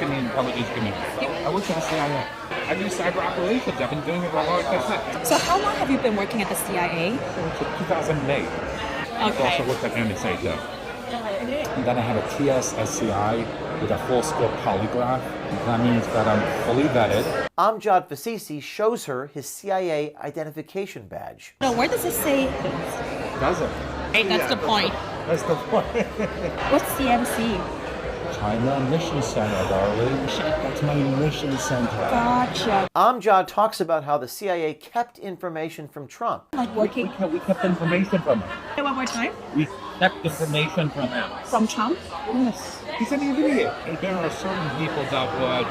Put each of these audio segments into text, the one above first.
in the intelligence community. I work in the CIA. I do cyber operations. I've been doing it for a long time. So how long have you been working at the CIA? Since 2008. I've Okay. also worked at NSA too. And then I have a TSSCI with a full scope polygraph. That means that I'm fully vetted. Amjad Fasisi shows her his CIA identification badge. No, where does it say? Does it? Hey, that's the point. That's the point. What's CMC? China Mission Center, darling. That's my mission center. Gotcha. Amjad talks about how the CIA kept information from Trump. Like working. We kept information from him. Say one more time. We kept information from him. From Trump? Yes. He's an idiot. There are certain people that would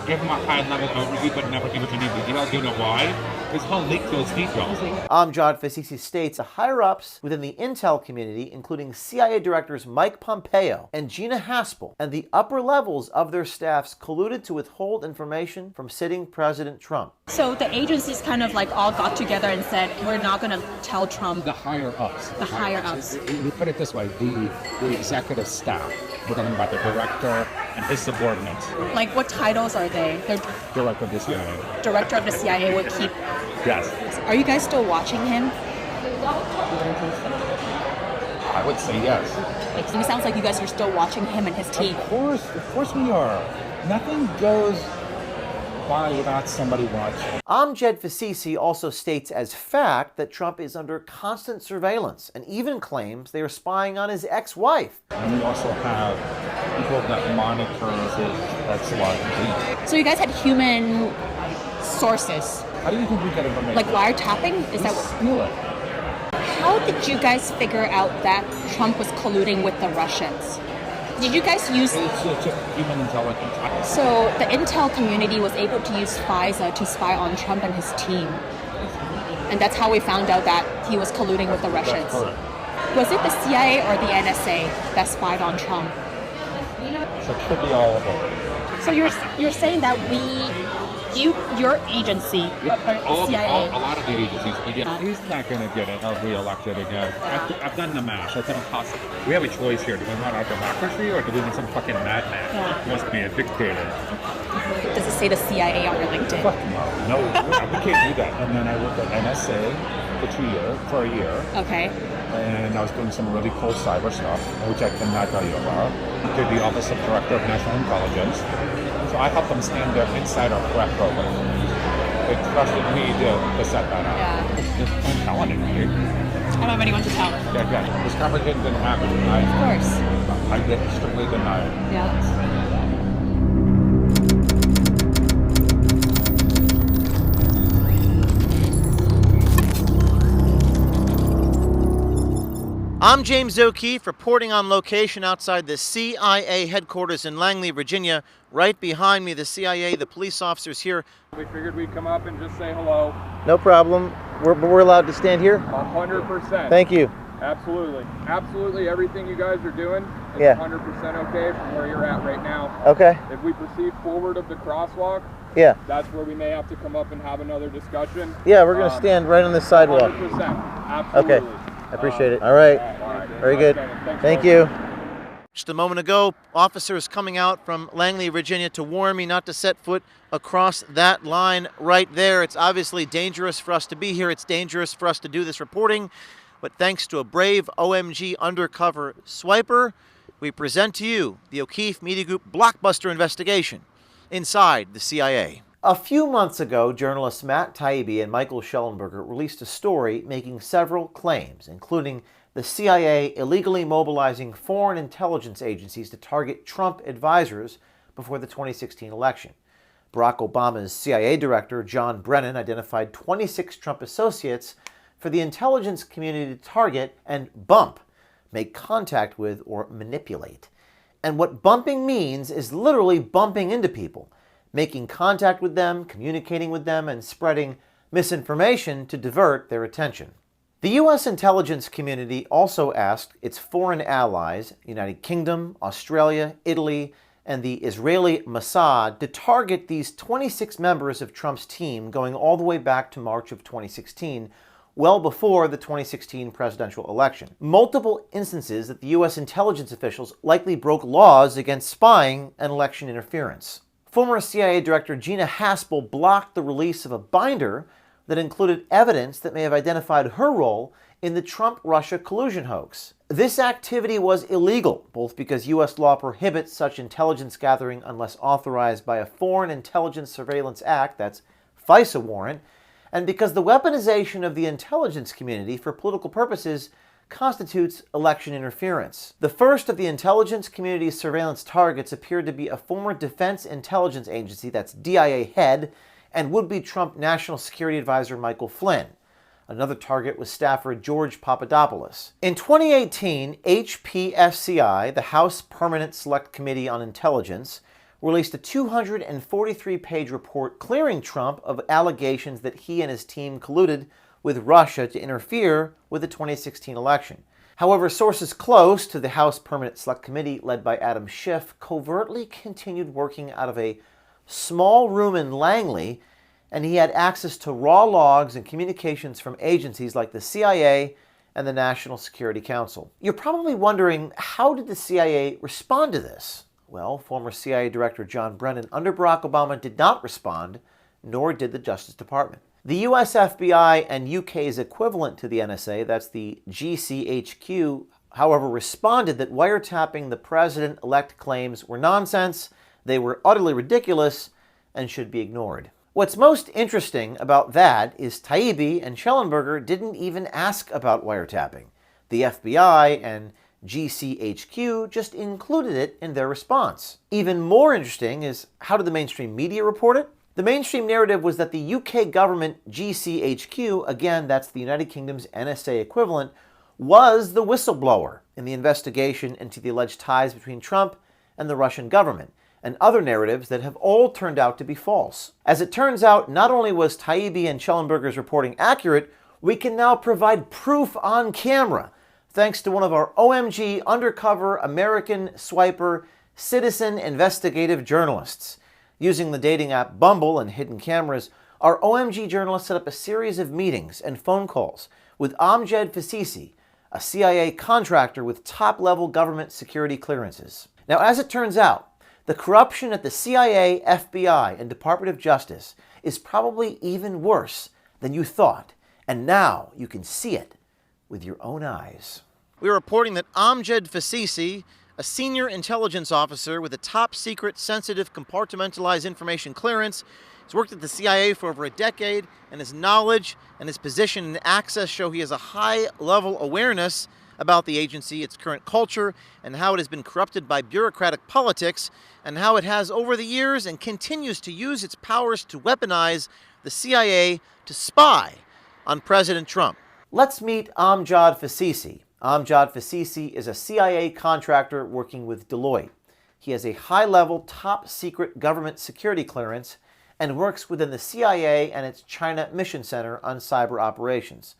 give him a high-level overview but never give it any details. Do you know why? His whole leak to his details. Amjad Fasisi states the higher-ups within the intel community, including CIA directors Mike Pompeo and Gina Haspel, and the upper levels of their staffs colluded to withhold information from sitting President Trump. So the agencies kind of like all got together and said, we're not going to tell Trump. The higher-ups. The higher-ups. We put it this way, the executive staff. We're talking about the director and his subordinates. Like what titles are they? They're Director of the CIA. director of the CIA would keep. Yes. Are you guys still watching him? I would say yes. Like, it sounds like you guys are still watching him and his team. Of course we are. Nothing goes by without somebody watching. Amjad Fasisi also states as fact that Trump is under constant surveillance and even claims they are spying on his ex-wife. And we also have people that monitor his ex-wife. So you guys had human sources, How do you think we get information? like wiretapping? Is that what? Steal it. How did you guys figure out that Trump was colluding with the Russians? Did you guys use... It's just human intelligence. So the intel community was able to use FISA to spy on Trump and his team. And that's how we found out that he was colluding with the Russians. That's correct. Was it the CIA or the NSA that spied on Trump? So it could be all of them. So you're saying that your agency, CIA. A lot of the agencies. He's not going to get re-elected again. I've done the math. It's impossible. We have a choice here. Do we want our democracy or do we want some fucking madman who wants to be a dictator? Does it say the CIA on your LinkedIn? Fuck no. We can't do that. And then I worked at NSA for a year. Okay. And I was doing some really cool cyber stuff, which I cannot tell you about. To the Office of Director of National Intelligence. So I helped them stand their insider threat program. They trusted me to set that up. Yeah. I'm telling you, dude. I don't have anyone to tell. Yeah. This conversation didn't happen. Of course. I get strictly denied. Yeah. I'm James Okeefe, reporting on location outside the CIA headquarters in Langley, Virginia. Right behind me, the CIA, the police officers here. We figured we'd come up and just say hello. No problem. We're allowed to stand here? 100%. Thank you. Absolutely. Absolutely everything you guys are doing is Yeah. 100% okay from where you're at right now. Okay. If we proceed forward of the crosswalk, Yeah. that's where we may have to come up and have another discussion. Yeah, we're going to stand right on the sidewalk. 100%. Absolutely. Okay. I appreciate it. All right. Very good. Thank you. Just a moment ago, officers coming out from Langley, Virginia to warn me not to set foot across that line right there. It's obviously dangerous for us to be here. It's dangerous for us to do this reporting. But thanks to a brave OMG undercover swiper, we present to you the Okeefe Media Group blockbuster investigation inside the CIA. A few months ago, journalists Matt Taibbi and Michael Schellenberger released a story making several claims, including the CIA illegally mobilizing foreign intelligence agencies to target Trump advisors before the 2016 election. Barack Obama's CIA director, John Brennan, identified 26 Trump associates for the intelligence community to target and bump, make contact with, or manipulate. And what bumping means is literally bumping into people, making contact with them, communicating with them, and spreading misinformation to divert their attention. The U.S. intelligence community also asked its foreign allies, United Kingdom, Australia, Italy, and the Israeli Mossad, to target these 26 members of Trump's team going all the way back to March of 2016, well before the 2016 presidential election. Multiple instances that the U.S. intelligence officials likely broke laws against spying and election interference. Former CIA Director Gina Haspel blocked the release of a binder that included evidence that may have identified her role in the Trump-Russia collusion hoax. This activity was illegal, both because U.S. law prohibits such intelligence gathering unless authorized by a Foreign Intelligence Surveillance Act, that's FISA warrant, and because the weaponization of the intelligence community for political purposes constitutes election interference. The first of the intelligence community's surveillance targets appeared to be a former Defense Intelligence Agency, that's DIA head, and would-be Trump National Security Advisor Michael Flynn. Another target was staffer George Papadopoulos. In 2018, HPSCI, the House Permanent Select Committee on Intelligence, released a 243-page report clearing Trump of allegations that he and his team colluded with Russia to interfere with the 2016 election. However, sources close to the House Permanent Select Committee, led by Adam Schiff, covertly continued working out of a small room in Langley, and he had access to raw logs and communications from agencies like the CIA and the National Security Council. You're probably wondering, how did the CIA respond to this? Well, former CIA Director John Brennan under Barack Obama did not respond, nor did the Justice Department. The US FBI and UK's equivalent to the NSA, that's the GCHQ, however, responded that wiretapping the president-elect claims were nonsense, they were utterly ridiculous, and should be ignored. What's most interesting about that is Taibbi and Schellenberger didn't even ask about wiretapping. The FBI and GCHQ just included it in their response. Even more interesting is, how did the mainstream media report it? The mainstream narrative was that the UK government GCHQ, again that's the United Kingdom's NSA equivalent, was the whistleblower in the investigation into the alleged ties between Trump and the Russian government, and other narratives that have all turned out to be false. As it turns out, not only was Taibbi and Schellenberger's reporting accurate, we can now provide proof on camera, thanks to one of our OMG undercover American swiper citizen investigative journalists. Using the dating app Bumble and hidden cameras, our OMG journalists set up a series of meetings and phone calls with Amjad Fasisi, a CIA contractor with top-level government security clearances. Now, as it turns out, the corruption at the CIA, FBI, and Department of Justice is probably even worse than you thought, and now you can see it with your own eyes. We're reporting that Amjad Fasisi, a senior intelligence officer with a top-secret, sensitive, compartmentalized information clearance, has worked at the CIA for over a decade, and his knowledge and his position and access show he has a high-level awareness about the agency, its current culture, and how it has been corrupted by bureaucratic politics, and how it has over the years and continues to use its powers to weaponize the CIA to spy on President Trump. Let's meet Amjad Fasisi. Amjad Fasisi is a CIA contractor working with Deloitte. He has a high-level, top-secret government security clearance and works within the CIA and its China Mission Center on cyber operations.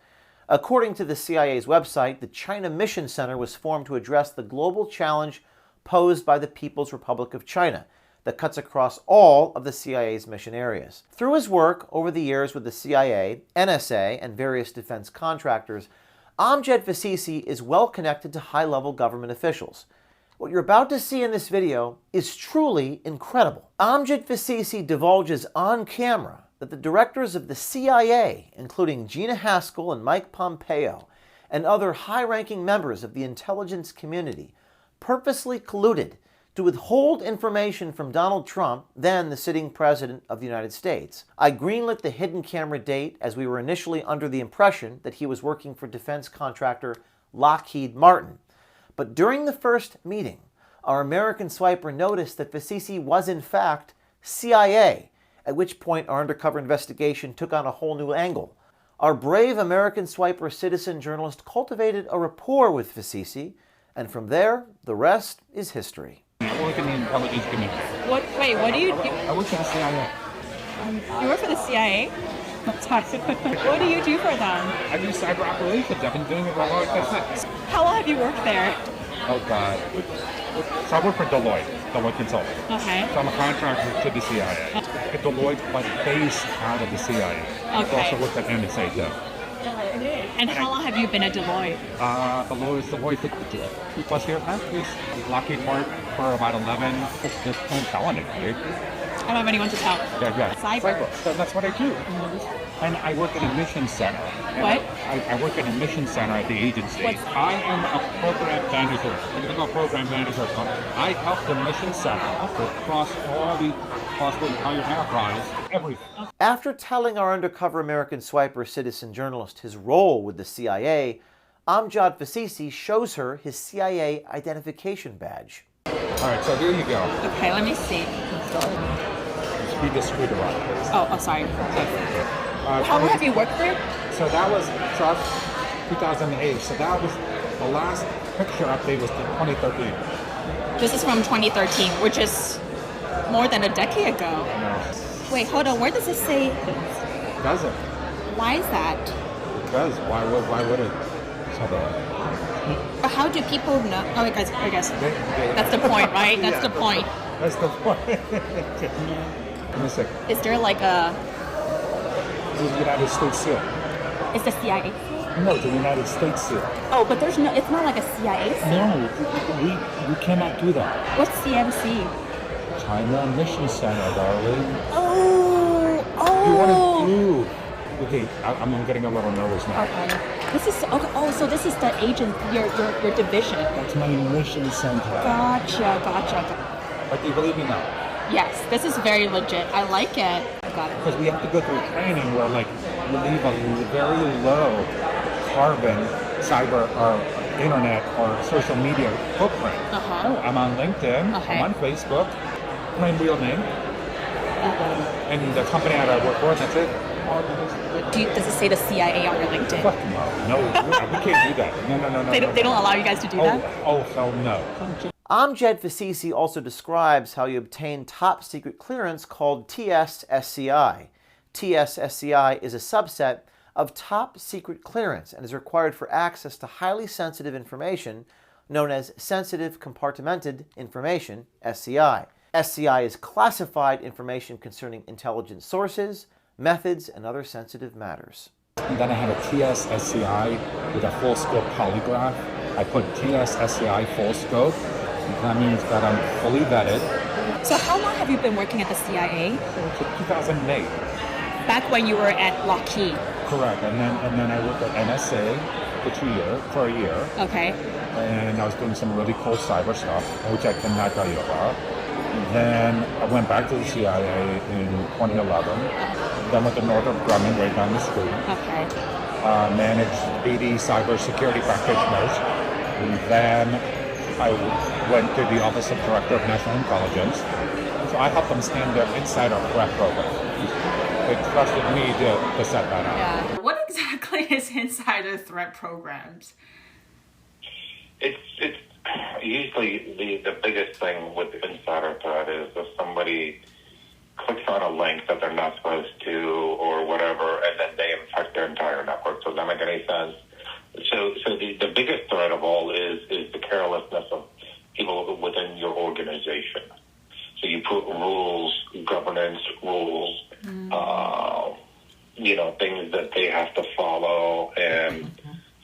According to the CIA's website, the China Mission Center was formed to address the global challenge posed by the People's Republic of China that cuts across all of the CIA's mission areas. Through his work over the years with the CIA, NSA, and various defense contractors, Amjad Fasisi is well connected to high-level government officials. What you're about to see in this video is truly incredible. Amjad Fasisi divulges on camera that the directors of the CIA, including Gina Haspel and Mike Pompeo, and other high-ranking members of the intelligence community, purposely colluded to withhold information from Donald Trump, then the sitting president of the United States. I greenlit the hidden camera date as we were initially under the impression that he was working for defense contractor Lockheed Martin. But during the first meeting, our American swiper noticed that Fasisi was in fact CIA, at which point our undercover investigation took on a whole new angle. Our brave American swiper citizen journalist cultivated a rapport with Fasisi, and from there, the rest is history. I work in the intelligence community. What do you do? I work for the CIA. You work for the CIA? What do you do for them? I do cyber operations. I've been doing it for a long time. How long have you worked there? Oh, God. So I work for Deloitte Consulting. Okay. So I'm a contractor to the CIA. Deloitte, but based out of the CIA. Okay. I've also worked at NSA, too. And how long have you been at Deloitte? Deloitte 2+ years now. Lockheed Martin for about 11. Just don't tell anybody. I don't have anyone to tell. Yeah. Cyber. So that's what I do. And I work in a mission center. What? I work in a mission center at the agency. I am a program manager. I help the mission center across the entire enterprise, everything. After telling our undercover American swiper citizen journalist his role with the CIA, Amjad Fasisi shows her his CIA identification badge. All right, so here you go. Okay, let me see. Just be discreet about it. Oh, sorry. How long have you worked there? So that's 2008. So that was the last picture update was 2013. This is from 2013, which is more than a decade ago. No, Wait, hold on. Where does it say? it doesn't. Why is that? Because why would it? So But how do people know? Oh, I guess that's the point, right? That's the point. That's the point. Give me a second. Is there like a? This is the United States seal. Is the CIA? No, the United States seal. Oh, but there's no. It's not like a CIA. No, we cannot do that. What's CMC? China Mission Center, darling. Oh. You want to do? Okay, I'm getting a little nervous now. Okay. This is okay. Oh, so this is the agent, your division. That's my mission center. Gotcha. But do you believe me now? Yes, this is very legit. I like it. I got it. Because we have to go through training where, like, we leave a very low carbon cyber or internet or social media footprint. Uh-huh. I'm on LinkedIn. Okay. I'm on Facebook. My real name. And the company that I work for, that's it. Does it say the CIA on your LinkedIn? Fuck no. We can't do that. No. They don't allow you guys to do that? Oh, hell no. Amjad Fasisi also describes how you obtain top secret clearance called TS-SCI. TS-SCI is a subset of top secret clearance and is required for access to highly sensitive information known as sensitive compartmented information, SCI. SCI is classified information concerning intelligence sources, methods, and other sensitive matters. And then I have a TS-SCI with a full scope polygraph. I put TS-SCI full scope. That means that I'm fully vetted. So how long have you been working at the CIA? 2008. Back when you were at Lockheed. Correct. And then I worked at NSA for a year. Okay. And I was doing some really cool cyber stuff, which I cannot tell you about. Then I went back to the CIA in 2011. Then went to Northrop Grumman right down the street. Okay. Managed 80 cybersecurity practitioners. And then I went to the Office of Director of National Intelligence. So I helped them stand their insider threat program. They trusted me to set that up. Yeah. What exactly is insider threat programs? It's usually the biggest thing with insider threat is if somebody clicks on a link that they're not supposed to or whatever, and then they infect their entire network. So does that make any sense? So the biggest threat of all is the carelessness of people within your organization. So you put rules, governance rules, things that they have to follow, and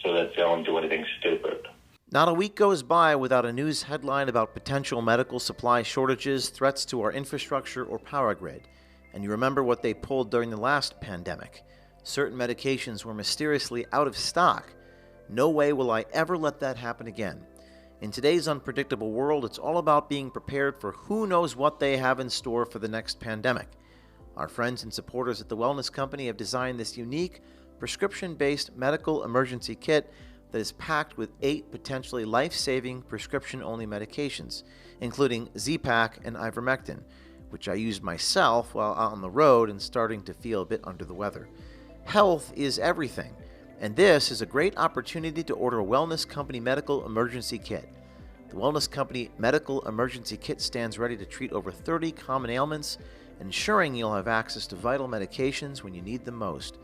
so that they don't do anything stupid. Not a week goes by without a news headline about potential medical supply shortages, threats to our infrastructure or power grid. And you remember what they pulled during the last pandemic. Certain medications were mysteriously out of stock. No way will I ever let that happen again. In today's unpredictable world, it's all about being prepared for who knows what they have in store for the next pandemic. Our friends and supporters at the Wellness Company have designed this unique, prescription-based medical emergency kit that is packed with 8 potentially life-saving prescription-only medications, including Z-Pak and ivermectin, which I used myself while out on the road and starting to feel a bit under the weather. Health is everything, and this is a great opportunity to order a Wellness Company Medical Emergency Kit. The Wellness Company Medical Emergency Kit stands ready to treat over 30 common ailments, ensuring you'll have access to vital medications when you need them most.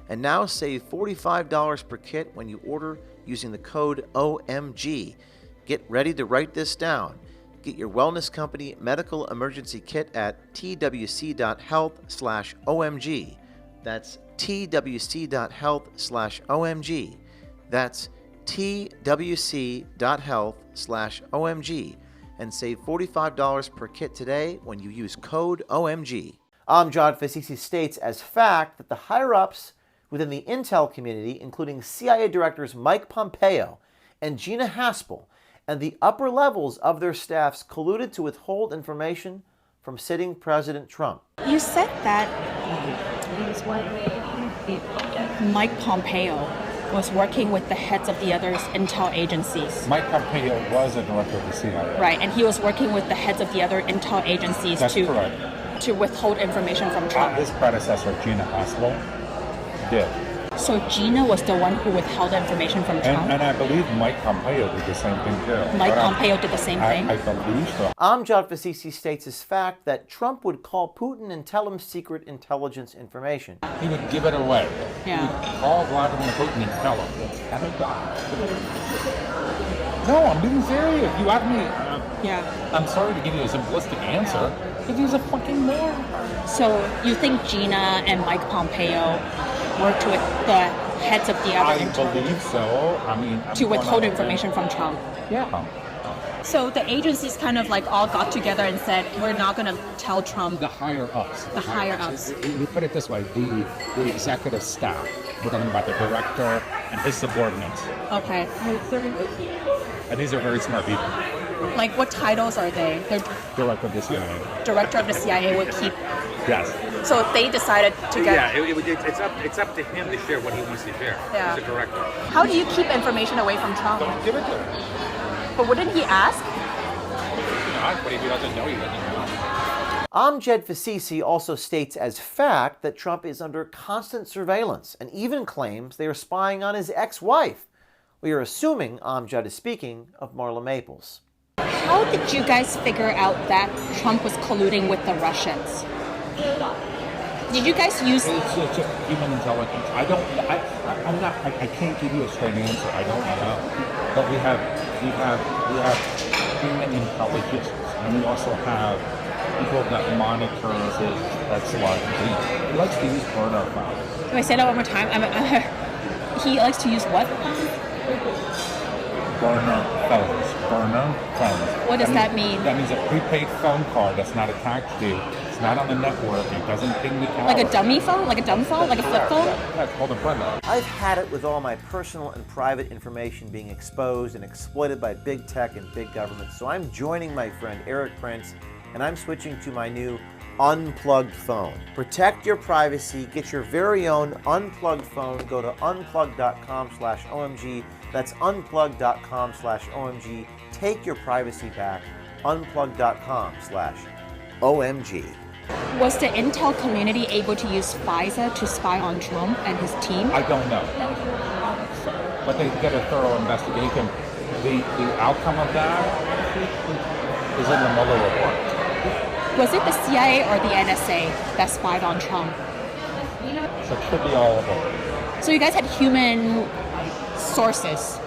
And now save $45 per kit when you order using the code OMG. Get ready to write this down. Get your Wellness Company Medical Emergency Kit at twc.health/OMG. That's twc.health/OMG. That's twc.health/OMG and save $45 per kit today when you use code OMG. Amjad Fasisi states as fact that the higher-ups within the intel community, including CIA directors Mike Pompeo and Gina Haspel, and the upper levels of their staffs colluded to withhold information from sitting President Trump. You said that Mike Pompeo was working with the heads of the other intel agencies. Mike Pompeo was a director of the CIA. Right, and he was working with the heads of the other intel agencies That's to correct. withhold information from Trump. His predecessor, Gina Haspel, did. So Gina was the one who withheld information from Trump? And I believe Mike Pompeo did the same thing too. Mike Pompeo did the same thing? I believe so. Amjad Fasisi states as fact that Trump would call Putin and tell him secret intelligence information. He would give it away. Yeah. He would call Vladimir Putin and tell him. No, I'm being serious. You asked me. I'm sorry to give you a simplistic answer. If he's a fucking moron. So you think Gina and Mike Pompeo worked with the heads of the other I believe so. I mean, to withhold information from Trump? Yeah. So the agencies kind of like all got together and said, we're not going to tell Trump. The higher ups. The higher ups. We put it this way, the executive staff, we're talking about the director and his subordinates. Okay. And these are very smart people. Like what titles are they? They're Director of the CIA. director of the CIA would keep. Yes. So they decided to get. Yeah, it's up to him to share what he wants to share. Yeah. He's a director. How do you keep information away from Trump? Don't give it to him. But wouldn't he ask? Not, but if he doesn't know, he doesn't know. Amjad Fasisi also states as fact that Trump is under constant surveillance and even claims they are spying on his ex-wife. We are assuming Amjad is speaking of Marla Maples. How did you guys figure out that Trump was colluding with the Russians? Did you guys use? It's just human intelligence. I can't give you a straight answer. I don't know. But we have human intelligence, and we also have people that monitor his slide. He likes to use burner phones. Can I say that one more time? He likes to use what? Burner phones. What does that mean? That means a prepaid phone card that's not attached to you. It's not on the network. It doesn't ping the tower. Like a dummy phone? Like a dumb phone? Like a flip phone? Yeah, it's called a burner. I've had it with all my personal and private information being exposed and exploited by big tech and big government, so I'm joining my friend Eric Prince, and I'm switching to my new unplugged phone. Protect your privacy. Get your very own unplugged phone. Go to unplug.com/OMG. That's unplug.com/OMG. Take your privacy back. Unplug.com/OMG. Was the intel community able to use FISA to spy on Trump and his team? I don't know. But they did a thorough investigation. The outcome of that is in the Mueller report. Was it the CIA or the NSA that spied on Trump? So it should be all of them. So you guys had human sources.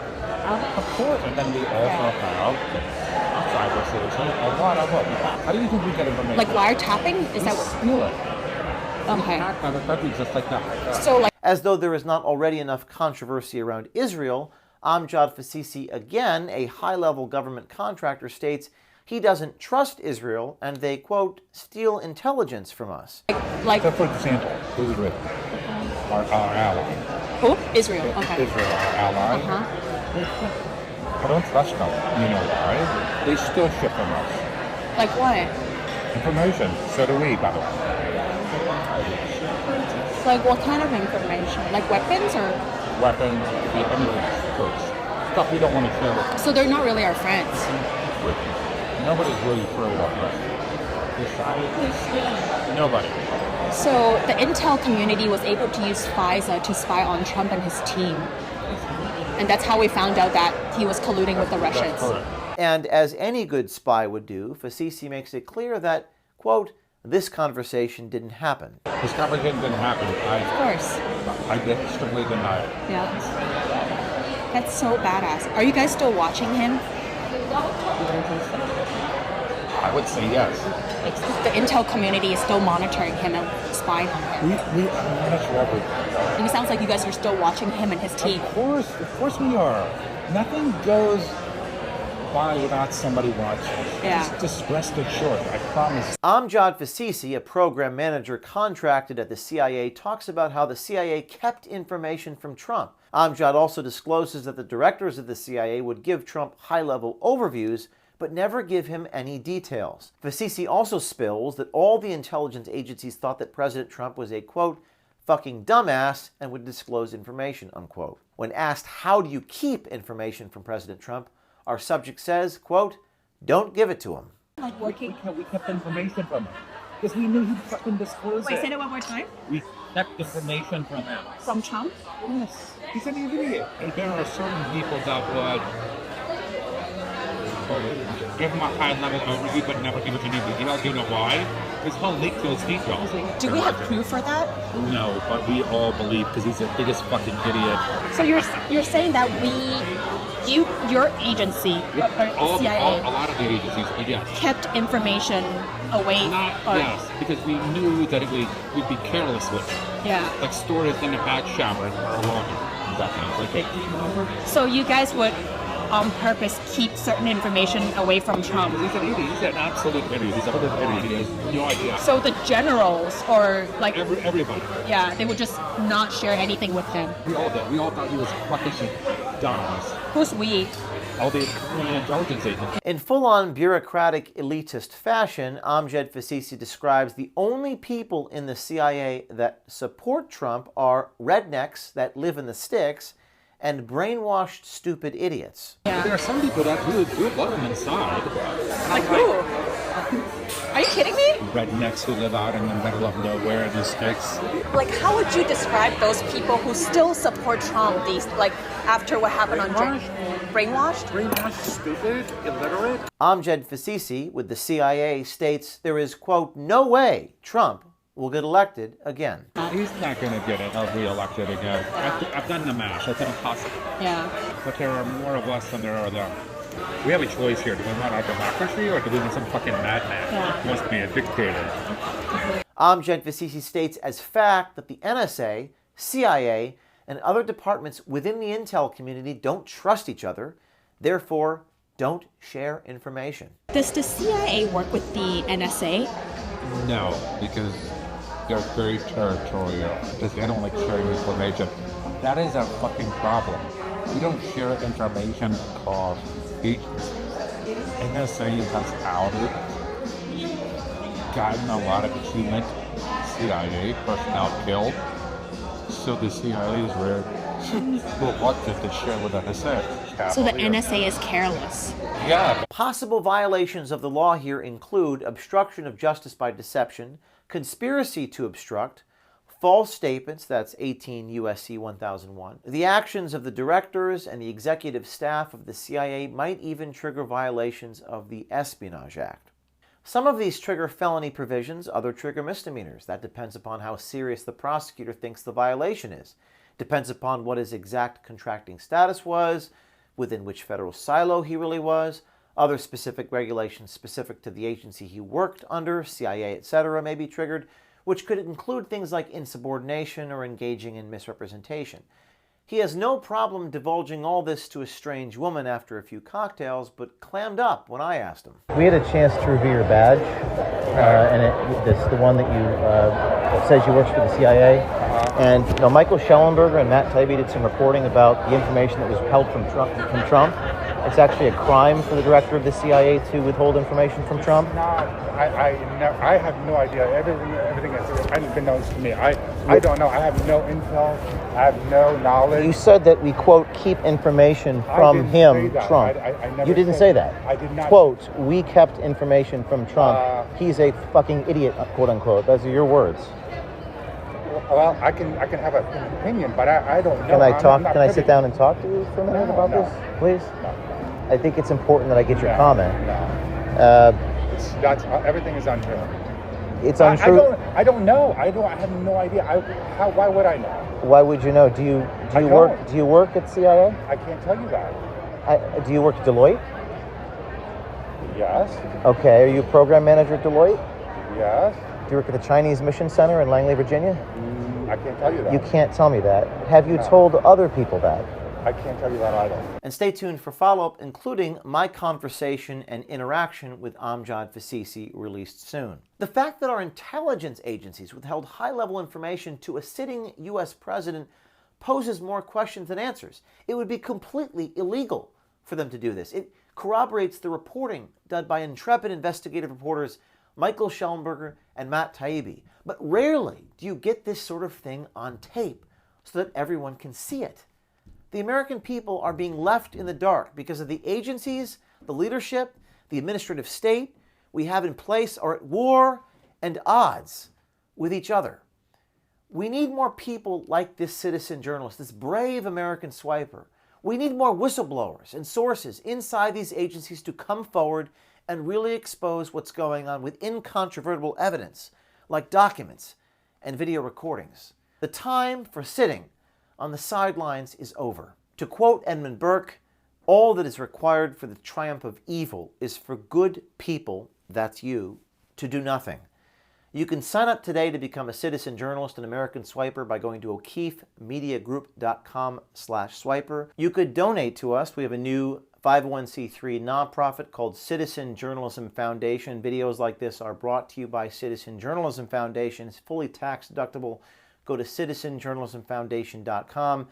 Of course. And then we also have cyber citizen, a lot of them. How do you think we get information? Like wiretapping? Is that steal it? okay? Hacked other countries just like that. So like. As though there is not already enough controversy around Israel, Amjad Fasisi, again a high-level government contractor, states he doesn't trust Israel and they, quote, steal intelligence from us. Like So for example, Israel, our ally. who? Israel. Okay. Israel, our ally. I don't trust them. You know why? They still ship from us. Like what? Information. So do we, by the way. Like what kind of information? Like weapons or? Weapons, troops. Stuff we don't want to share with them. So they're not really our friends. Nobody's really thrilled about that. Nobody. So the intel community was able to use FISA to spy on Trump and his team. And that's how we found out that he was colluding with the Russians. That's correct. And as any good spy would do, Fasisi makes it clear that, quote, this conversation didn't happen. This conversation didn't happen. Of course. I strictly deny it. Yeah. That's so badass. Are you guys still watching him? I would say yes. Like the intel community is still monitoring him and spying on him. We monitor everything. And it sounds like you guys are still watching him and his team. Of course we are. Nothing goes by without somebody watching. Yeah. Just rest assured, I promise. Amjad Fasisi, a program manager contracted at the CIA, talks about how the CIA kept information from Trump. Amjad also discloses that the directors of the CIA would give Trump high-level overviews, but never give him any details. Fasisi also spills that all the intelligence agencies thought that President Trump was a, quote, fucking dumbass and would disclose information, unquote. When asked how do you keep information from President Trump, our subject says, quote, don't give it to him. Like working. We kept information from him. Because we knew he'd fucking disclose it. Wait, say that one more time. We kept information from him. From Trump? Yes. He's an idiot. There are certain people that would give him a high-level overview but never give it any details. You know why? His whole leak those details. Do we have proof for that? No, but we all believe because he's the biggest fucking idiot. So you're saying that your agency, CIA, A lot of the agencies, yes. kept information away? Yes, because we knew that we'd be careless with it. Yeah. Like store it in a back shower or alone. That kind of like, So you guys would on purpose keep certain information away from Trump? He's an idiot. He's an absolute idiot. He's a fucking idiot. He has no idea. So the generals or like everybody. Yeah, they would just not share anything with him. We all did. We all thought he was fucking dumbass. Who's we? All the intelligence agents. In full-on bureaucratic elitist fashion, Amjad Fasisi describes the only people in the CIA that support Trump are rednecks that live in the sticks and brainwashed stupid idiots. Yeah. There are some people that do love him inside. Like who? Are you kidding me? Rednecks who live out in the middle of nowhere in the sticks. Like, how would you describe those people who still support Trump? These, like, after what happened on brainwashed? Brainwashed, stupid, illiterate. Amjad Fasisi, with the CIA, states there is, quote, no way Trump will get elected again. He's not going to get re-elected again. I've done the math. That's impossible. Yeah. But there are more of us than there are them. We have a choice here. Do we want our democracy or do we want some fucking madman who wants to be a dictator? Amjad Fasisi states as fact that the NSA, CIA, and other departments within the intel community don't trust each other, therefore don't share information. Does the CIA work with the NSA? No, because they're very territorial. Because they don't like sharing information. That is a fucking problem. We don't share information across agencies. NSA has outed, gotten a lot of human CIA personnel killed. So the CIA is very reluctant to share with NSA. So the NSA is careless. Yeah. Possible violations of the law here include obstruction of justice by deception, conspiracy to obstruct, false statements, that's 18 U.S.C. 1001. The actions of the directors and the executive staff of the CIA might even trigger violations of the Espionage Act. Some of these trigger felony provisions, other trigger misdemeanors. That depends upon how serious the prosecutor thinks the violation is. Depends upon what his exact contracting status was, within which federal silo he really was, other specific regulations specific to the agency he worked under, CIA, etc., may be triggered, which could include things like insubordination or engaging in misrepresentation. He has no problem divulging all this to a strange woman after a few cocktails, but clammed up when I asked him. We had a chance to review your badge, and it's the one that that says you work for the CIA. And Michael Schellenberger and Matt Taibbi did some reporting about the information that was held from Trump. It's actually a crime for the director of the CIA to withhold information from Trump. I have no idea. Everything has been known to me. I don't know. I have no intel. I have no knowledge. You said that we, quote, keep information from him, Trump. I never you didn't say that. I did not. Quote, we kept information from Trump. He's a fucking idiot, quote unquote. Those are your words. Well, I can have an opinion, but I don't know. Can I talk? Can I sit down and talk to you for a minute about this, please? No. I think it's important that I get your comment. No. Everything is untrue. It's untrue. I don't know. I have no idea. Why would I know? Why would you know? Do you work at CIA? I can't tell you that. Do you work at Deloitte? Yes. Okay, are you a program manager at Deloitte? Yes. Do you work at the Chinese Mission Center in Langley, Virginia? I can't tell you that. You can't tell me that. Have you told other people that? I can't tell you that either. And stay tuned for follow-up, including my conversation and interaction with Amjad Fasisi, released soon. The fact that our intelligence agencies withheld high-level information to a sitting U.S. president poses more questions than answers. It would be completely illegal for them to do this. It corroborates the reporting done by intrepid investigative reporters Michael Schellenberger and Matt Taibbi. But rarely do you get this sort of thing on tape so that everyone can see it. The American people are being left in the dark because of the agencies, the leadership, the administrative state we have in place are at war and odds with each other. We need more people like this citizen journalist, this brave American swiper. We need more whistleblowers and sources inside these agencies to come forward and really expose what's going on with incontrovertible evidence, like documents and video recordings. The time for sitting on the sidelines is over. To quote Edmund Burke, all that is required for the triumph of evil is for good people, that's you, to do nothing. You can sign up today to become a citizen journalist and American swiper by going to okeefemediagroup.com/swiper. You could donate to us. We have a new 501c3 nonprofit called Citizen Journalism Foundation. Videos like this are brought to you by Citizen Journalism Foundation. It's fully tax deductible. Go to citizenjournalismfoundation.com.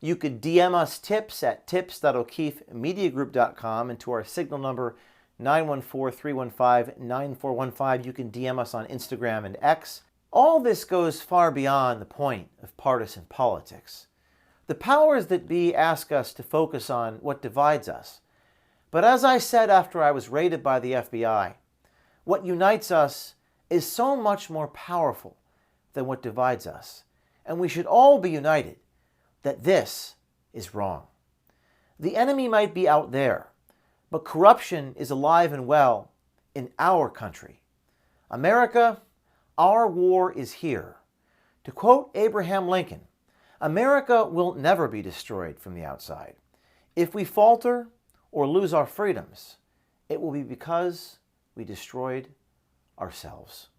You could DM us tips at tips.okeefemediagroup.com and to our signal number 914-315-9415. You can DM us on Instagram and X. All this goes far beyond the point of partisan politics. The powers that be ask us to focus on what divides us. But as I said after I was raided by the FBI, what unites us is so much more powerful than what divides us. And we should all be united that this is wrong. The enemy might be out there, but corruption is alive and well in our country. America, our war is here. To quote Abraham Lincoln, America will never be destroyed from the outside. If we falter or lose our freedoms, it will be because we destroyed ourselves.